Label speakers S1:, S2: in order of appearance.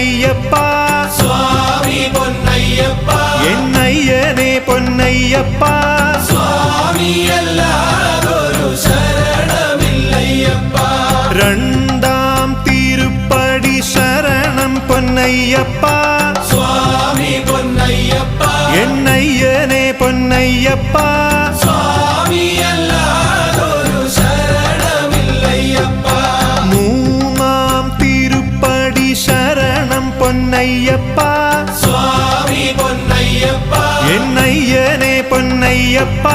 S1: പൊന്നയ്യപ്പ
S2: സ്വാമി പൊന്നയ്യപ്പ
S1: എന്നയ്യനെ പൊന്നയ്യപ്പ
S2: സ്വാമിയല്ലാതൊരു ശരണമില്ലയ്യപ്പ
S1: രണ്ടാം തിരുപ്പടി ശരണം പൊന്നയ്യപ്പ
S2: സ്വാമി പൊന്നയ്യപ്പ
S1: എന്നയ്യനെ പൊന്നയ്യപ്പ
S2: സ്വാമിയല്ലാതൊരു ശരണമില്ലയ്യപ്പ
S1: മൂന്നാം തിരുപ്പടി ശരണം പൊന്നയ്യപ്പ
S2: സ്വാമി പൊന്നയ്യപ്പ
S1: എന്നയ്യനെ പൊന്നയ്യപ്പ